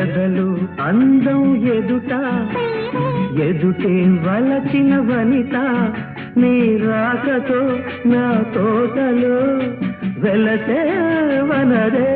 ఎదలు అందం ఎదుట ఎదుటే వలచిన వనిత నీ రాకతో నా తోటలో వెలసే వనరే